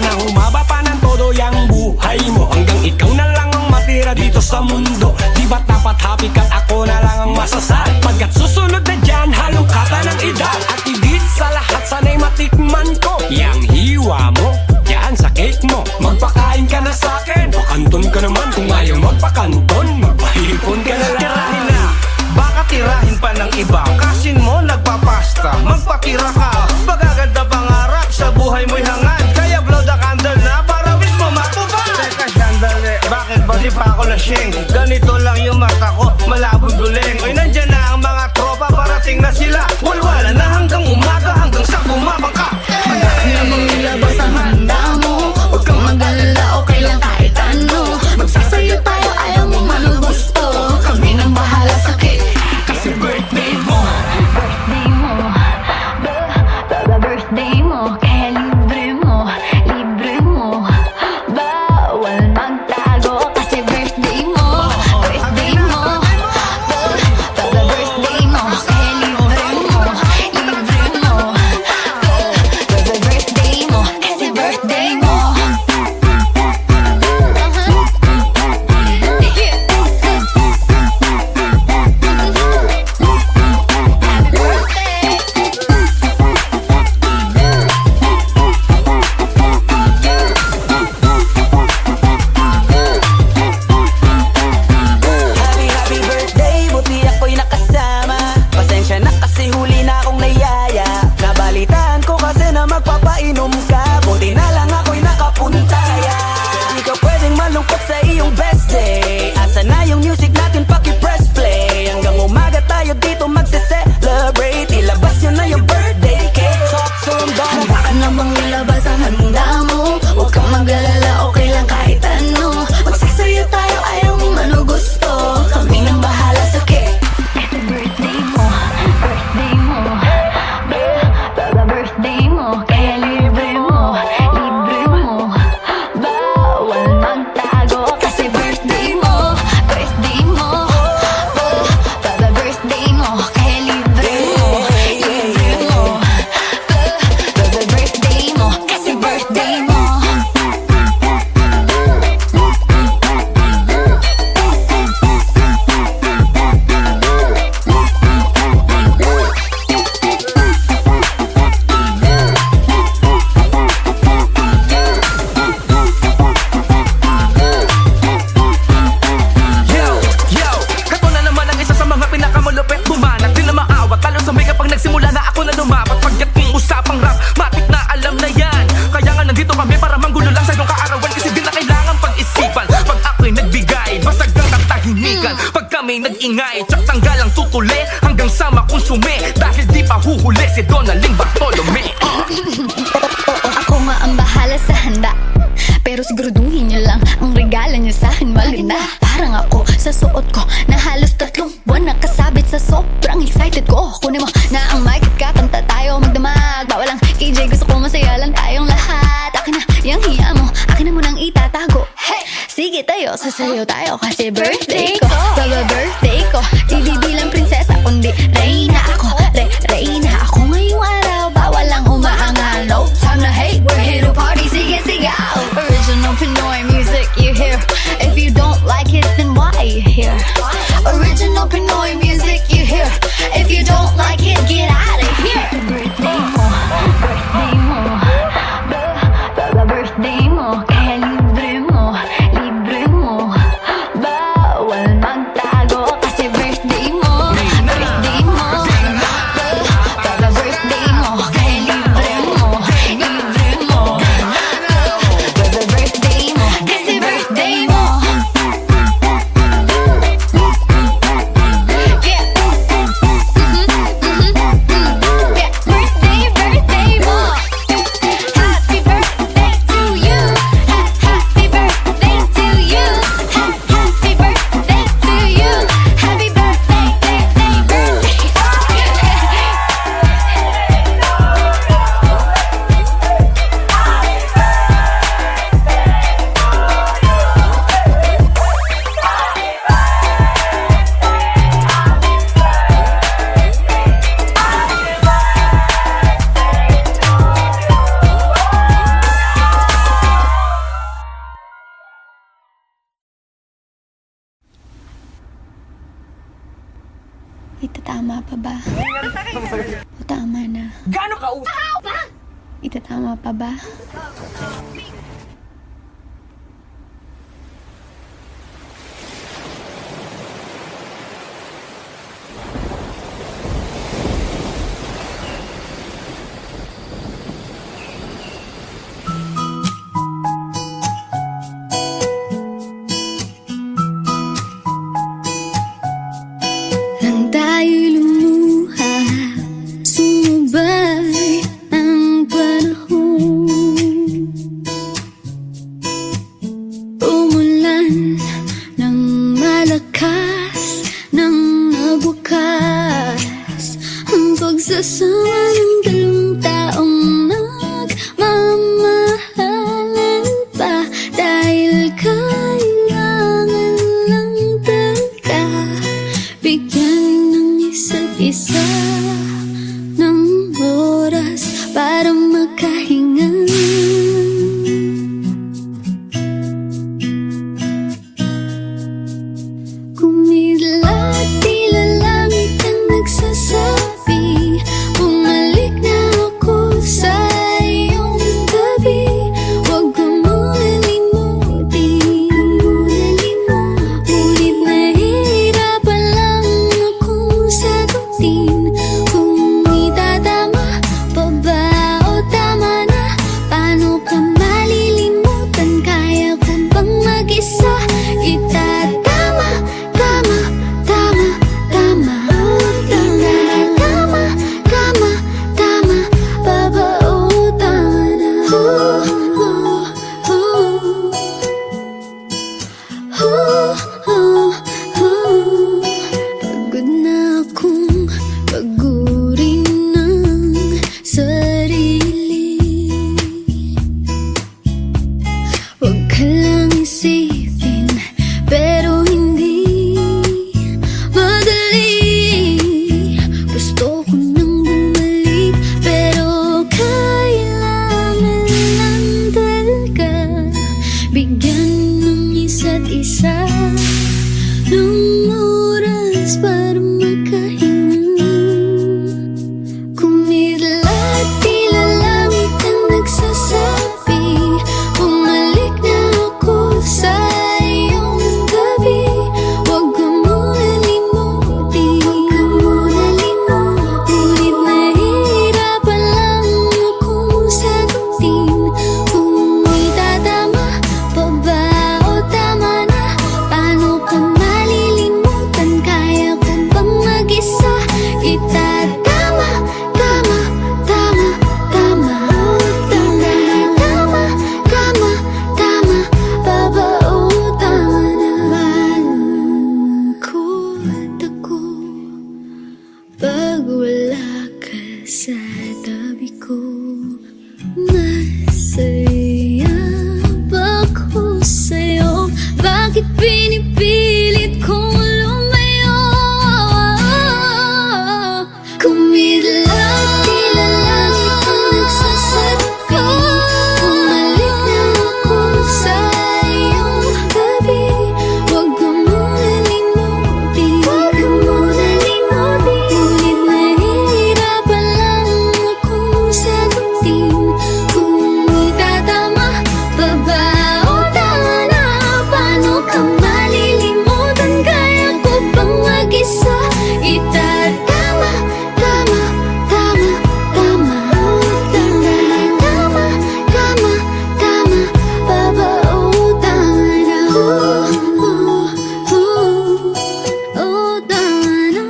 Sana humaba pa ng todo yung buhay mo, hanggang ikaw na lang ang matira dito sa mundo. Di ba't dapat happy ka't ako na lang ang masasal? Pagkat susunod na dyan, halong kata ng edad. At higit sa lahat, sana'y matikman ko yang hiwa mo, yan sa cake mo. Magpakain ka na sa'kin, pakanton ka naman. Kung ayaw magpakanton, magpahipon ka na lang. Tirahin na, baka tirahin pa ng iba. Kasin mo nagpapasta, magpatira ka. Pagaganda pangarap, sa buhay mo'y hangad. Kaya blow the candle na para wish mo matupad. Teka sandali, bakit ba di pa ako lasing? Ganito lang yung mata ko, malabong guling. Oy, nandyan na ang mga tropa, parating na sila. Walwala na hanggang umaga, hanggang sa bumabang ka. Marami namang nilabas ang handa mo. Huwag kang mag-alala, okay lang kahit ano. Magsasayo tayo, ayaw mo man o gusto. Kami nang bahala sa cake, kasi birthday mo. Birthday mo, birthday mo. Kaya libre mo, libre mo. Bawal magtago, kasi birthday mo. Birthday mo, birthday mo. Kaya libre mo, libre mo. Birthday mo, kasi birthday mo. Happy birthday, buti ako'y nakasama. Pasensya na kasi huli na akong nayaya. Nabalitaan ko kasi na magpapainom ka, buti na lang ako'y nakapuntaya. Di ka pwedeng malungkot sa iyong best day. Asa na yung music natin, paki-press play. Hanggang umaga tayo dito magse-celebrate. Ilabas nyo na yung birthday cake. Talk to them, dog. Handa ka namang ilabas ang handa mo. Huwag kang mag-alala, okay lang kahit ano. Magsasayo tayo, ayaw mo man o gusto. Kami nang bahala sa cake, kasi birthday mo. Birthday mo, birthday mo. Kaya libre mo, libre mo. Bawal magtago, kasi birthday mo. Birthday mo, birthday mo. Kaya libre mo, libre mo. Birthday mo, kasi birthday mo. Yo, kato na naman ang isa sa mga pinakamalupit. Bumanat din na maawat, lalo sa may kapag nagsimula na ako na lumapat. Pagdating usapang rap, matik na alam na yan. Kaya nga nandito kami para manggulo lang sa iyong kaarawan. Kasi di na kailangan pag-isipan. Pag ako'y nagbigay, basag ang katahimikan. Pag kami nag-ingay, tsak tanggal ang tutuli hanggang sa makonsume. Dahil di pa huhuli si Donaling Bartolome. Oo, ako nga ang bahala sa handa. Pero siguraduhin niyo lang ang regalo niyo sa akin maganda. Parang ako sa suot ko na halos 3 buwan nakasabit sa sobrang excited ko. Kunin mo na ang mic at kakanta tayo magdamag. Bawal ang KJ, gusto ko masaya lang tayong lahat. Akin na yung hiya mo, akin na munang itatago. Hey! Sige tayo, sasayaw tayo kasi birthday ko. Baba birthday ko, di bilang prinsesa kundi reyna ako. Reyna ako ngayong araw, bawal lang umaangal. No time to hate, we're here to party. Sige, sigaw. Original Pinoy music you hear. If you don't like it, then why you here? Original Pinoy music you hear. If you don't like it, get out of here. Birthday mo, birthday mo. Birthday mo, kaya libre mo, libre mo. Bawal magtago, kasi birthday mo. Birthday mo, birthday mo. Kaya libre mo, libre mo. Birthday mo, kasi birthday mo. Yeah. Yeah. Birthday mo. Happy birthday to you. Itatama pa ba? O tama na? Gano'n ka Itatama pa ba? Nang tayo'y lumuha, sumabay ang panahon. Umulan ng malakas, nang nagwakas ang pagsasama ng dalawang taong nagmamahalan pa. Dahil kailangan lang talaga bigyan ng isa't isa ng oras para makahinga. Kumilat, tila langit ang nagsasabi, bumalik na ako sa iyong gabi. Huwag mo muna limutin, ngunit nahihirapan lang akong sagutin kung itatama pa ba o tama na. Paano ka malilimutan? Kaya ko bang mag-isa? Itatama, tama, tama, tama. Itatama, tama, tama pa ba o tama na? Pagod na akong pagurin ng sarili. Huwag ka lang isipin, pero hindi madali. Gusto ko nang bumalik, pero kailangan lang talaga bigyan ng isa't isa ng oras para makahinga. Kumilat, tila langit ang nagsasabi, bumalik na ako sa iyong gabi. Huwag ka muna limutin, ngunit nahihirapan lang akong sagutin kung itatama pa ba o tama na. Paano ka malilimutan? Kaya ko bang mag-isa? Itatama, tama, tama, tama. Itatama, tama, tama pa ba o tama na? Malungkot ako pag wala ka sa tabi ko. Masaya ba ako sa'yo? Bakit pinipilit kong lumayo? Kumilat, tila langit ang nagsasabi, bumalik na ako sa iyong gabi. Huwag ka muna limutin, ngunit nahihirapan lang akong sagutin kung itatama pa ba o tama na. Paano ka malilimutan? Kaya ko bang mag-isa? Itatama, tama, tama, tama. Itatama, tama, tama pa ba o tama na? O tama na.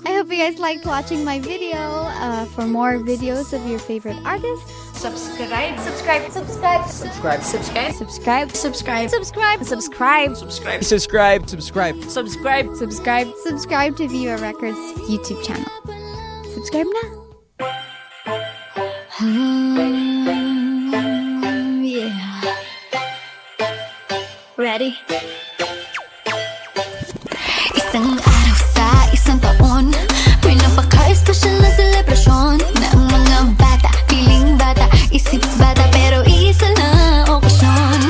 I hope you guys liked watching my video. For more videos of your favorite artists, Subscribe. Subscribe. Subscribe. Subscribe. Subscribe. Subscribe. Subscribe. Subscribe. Subscribe. Subscribe. Subscribe. Subscribe. Subscribe to Viva Records YouTube channel. Subscribe na. Yeah. Ready? Isang araw sa isang taon, may napaka-espesyal na selebrasyon na ang mga bata, piling bata, isip bata, pero iisa na okasyon.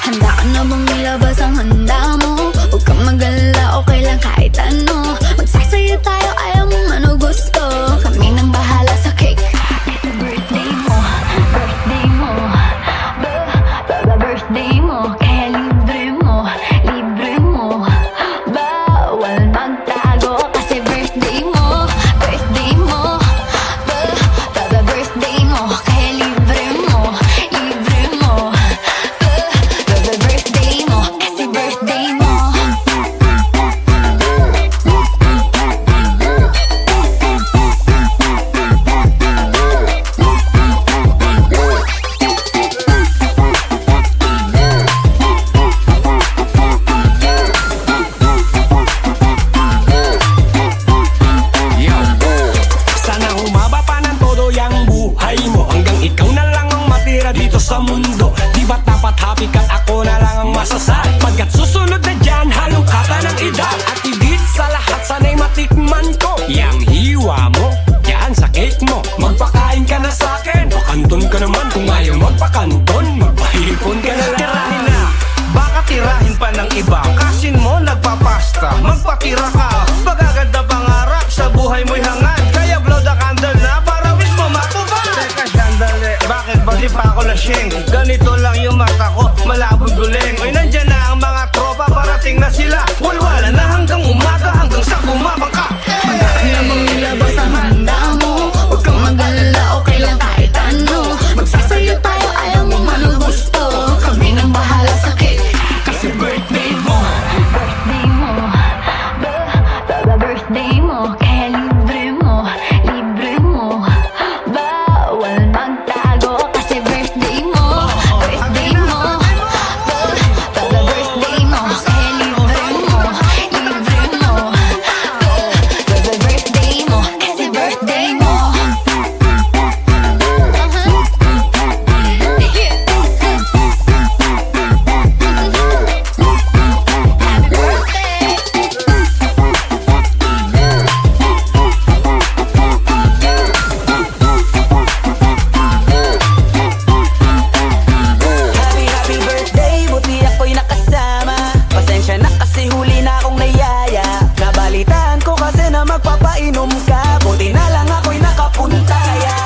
Handa ka na bang ilabas ang handa mo? Huwag kang mag-alala, okay lang kahit ano. Magsasaya tayo, ayaw mo man o gusto. Kami nang bahala sa cake. Birthday mo, birthday mo, birthday mo. Kaya libre mo, libre mo. Bawal magtago kasi birthday mo, birthday mo, birthday mo. Kaya libre mo, libre mo. Birthday mo kasi birthday mo. Sana humaba pa ng todo yang buhay mo, hanggang ikaw na lang ang matira dito sa mundo. Di ba dapat happy ka, ako na lang ang masasal? Pagkat susunod na dyan, halong kata ng edad. At higit sa lahat, sana'y matikman ko yang hiwa mo, yan sa cake mo. Magpakain ka na sa'kin, pakanton ka naman. Kung ayaw magpakanton, magpahipon ka na lang. Tirahin na, baka tirahin pa ng iba. Kasin mo nagpapasta, magpatira ka. Magaganda pangarap, sa buhay mo'y hangad. Kaya blow the candle na para wish mo matupad. Teka sandali, bakit ba di pa ako lasing? Ganito lang yung mata ko, malabong guling. Oy, nandyan na ang mga tropa, parating na sila. Walwala na hanggang umaga, hanggang sa bumabangka. Handa ka na bang ilabas ang handa mo? Huwag kang mag-alala, okay lang kahit ano. Magsasayo tayo, ayaw mo man o gusto. Kami nang bahala sa cake. Kasi birthday mo, Birthday mo, birthday mo. Kaya libre mo, libre mo. Bawal magtago kasi birthday mo, birthday mo. Birthday mo, kaya libre mo, libre mo. Birthday mo kasi birthday mo. Happy birthday! Happy birthday, buti ako'y nakasama. Pasensya na kasi huli na akong nayaya. Nabalitaan ko kasi na magpapainom ka. Buti na lang ako'y nakapunta. Kaya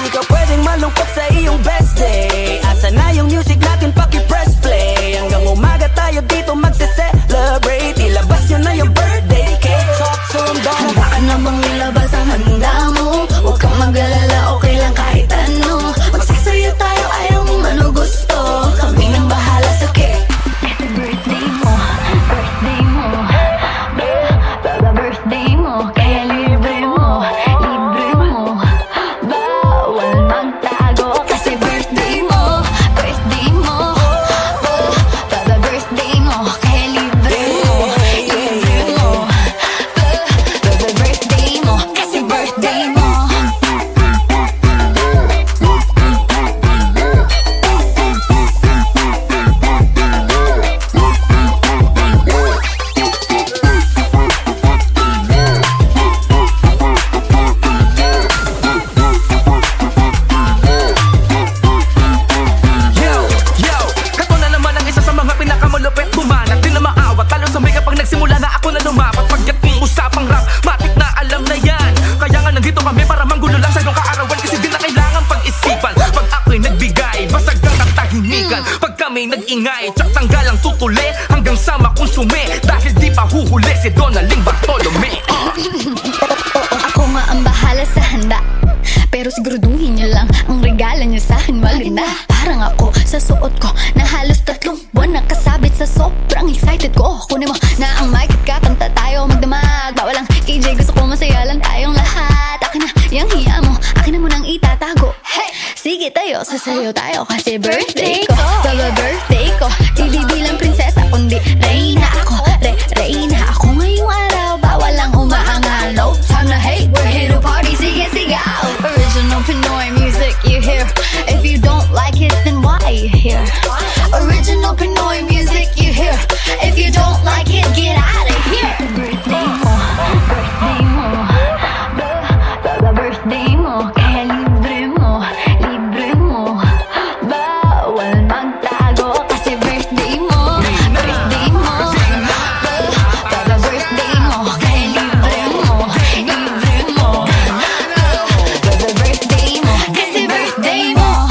di ka pwedeng malungkot sa iyong best day. Asa na yung music natin, paki-press play. Hanggang umaga tayo dito magse-celebrate. Ilabas nyo na yung birthday cake. Talk to them, don't Handa ka na bang ilabas ang handa mo? Huwag kang mag-alala, okay lang kahit ano. Magsasayo tayo, ayaw mo man o gusto. Kami nang bahala sa cake. Birthday mo, birthday mo. Birthday mo, kaya libre mo, libre mo. Bawal magtago kasi birthday mo, birthday mo. Birthday mo, kaya libre mo, libre mo. Birthday mo kasi birthday mo. Yo, kato na naman ang isa sa mga pinakamalupit. Bumanat din na maawat, talo sa may kapag nagsimula na ako na lumapat. Pagkat ng usapang rap, matik na alam na yan. Kaya nga nandito kami para manggulo lang sa iyong kaarawan. Kasi di na kailangan pag-isipan. Pag ako'y nagbigay, basag ang katahimikan. Pag kami nag-ingay, tsak tanggal ang tutuli hanggang sa makonsume. Dahil di pa huhuli si Donaling Bartolome. Oo, ako nga ang bahala sa handa. Pero siguraduhin niyo lang ang regalo niyo sa akin maganda. Parang ako sa suot ko na halos 3 buwan nakasabit sa sobrang excited ko. Kunin mo na ang mic at kakanta tayo magdamag. Bawal ang KJ, gusto ko masaya lang tayong lahat. Akin na yung hiya mo, akin na mo nang itatago. Hey, sige tayo, Sasayaw tayo kasi birthday ko. Baba birthday ko. Di bilang prinsesa kundi reyna ako. Reyna ako ngayong araw. Bawal lang umaangal. No time to hate. We're here to party. Sige sigaw. Original Pinoy music you hear. If you don't like it then why you here? Original Pinoy music you hear. If you don't like it get out of here. Birthday mo. Birthday mo. Baba birthday mo. Kaya libre mo. Libre mo. Bawal magtago kasi birthday mo. Birthday mo. Baba birthday mo. Kaya libre mo. Libre mo. Baba birthday mo. Kasi birthday mo.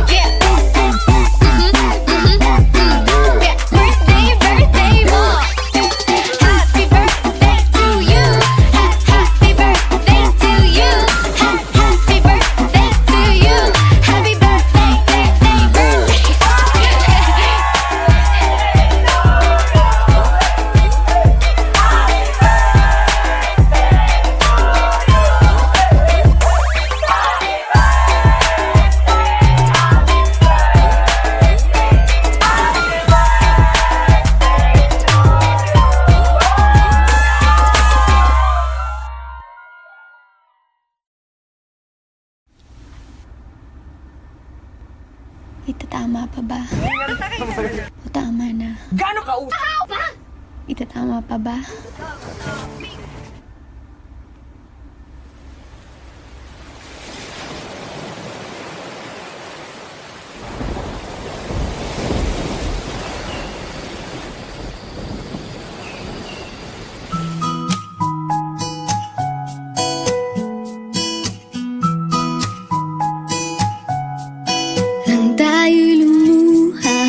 Yeah. Yeah. Birthday mo. Happy birthday to you. Happy birthday to you. Happy birthday to you. Happy birthday, Itatama pa ba? O tama na? Gano'n ka Itatama pa ba? Nang tayo'y lumuha,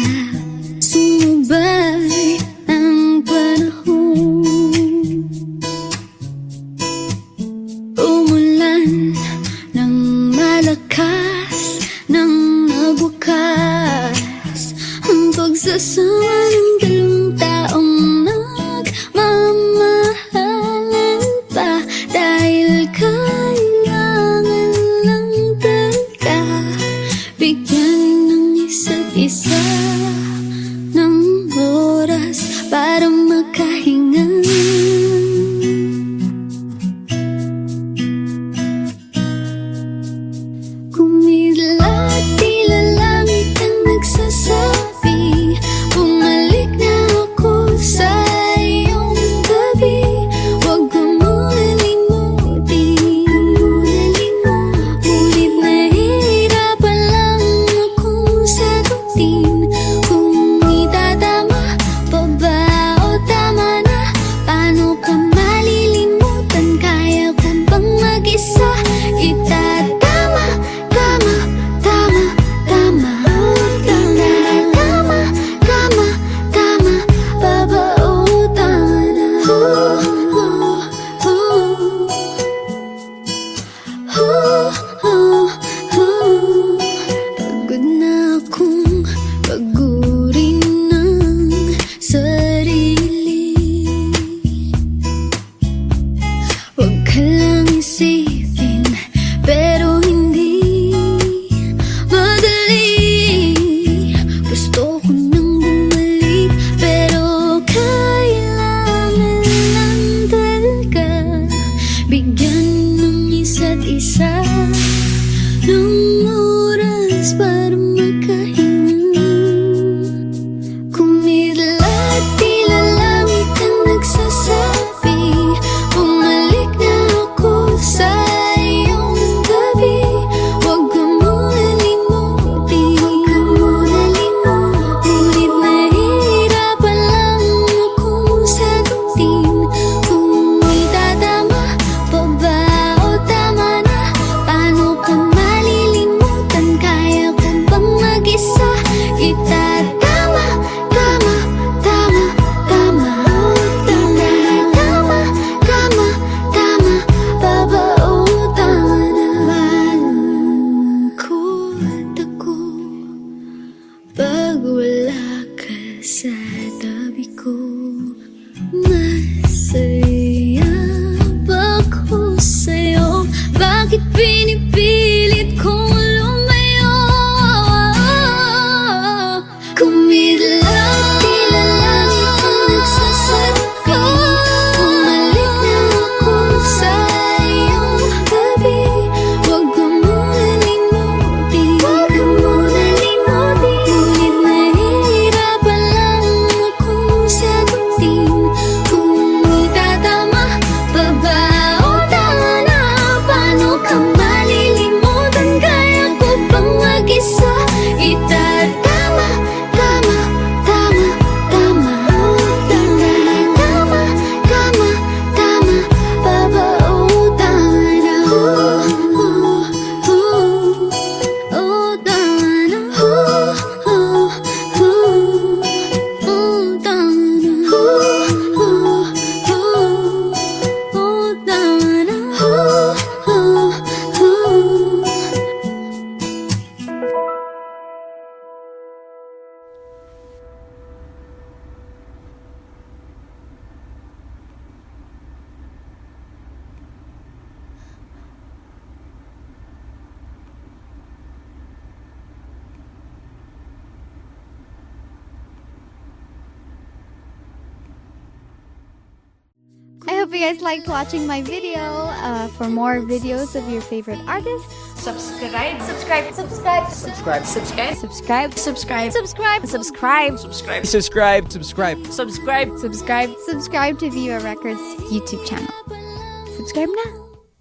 sumubay ang panahon. Umulan ng malakas, nang nabukas ang pagsasama ng dalawang taong nagmamahalan pa. Dahil kailangan lang talaga bigyan ng isa't isa ng oras para makahinga. Kumilat tila langit ang nagsasabi, bumalik na ako sa iyong tabi. Huwag ka muna limutin, ngunit nahihirapan lang akong sagutin kung itatama pa ba o tama na. Paano ka malilimutan? Kaya ko bang mag-isa? Itatama, tama, tama, tama. Itatama, tama, tama, baba o tama na. Pagod na akong pagurin ng sarili. Huwag ka lang isipin, pero hindi madali. Gusto ko nang bumalik, pero kailangan lang talaga bigyan ng isa't isa ng oras para makahinga. Kumilat tila langit ang nagsasabi, bumalik na ako sa hope you guys liked watching my video. For more videos of your favorite artists, subscribe. Subscribe. Subscribe. Subscribe. Subscribe. Subscribe. Subscribe. Subscribe. Subscribe. Subscribe. Subscribe. Subscribe. Subscribe. Subscribe to Viva Records YouTube channel. Subscribe na.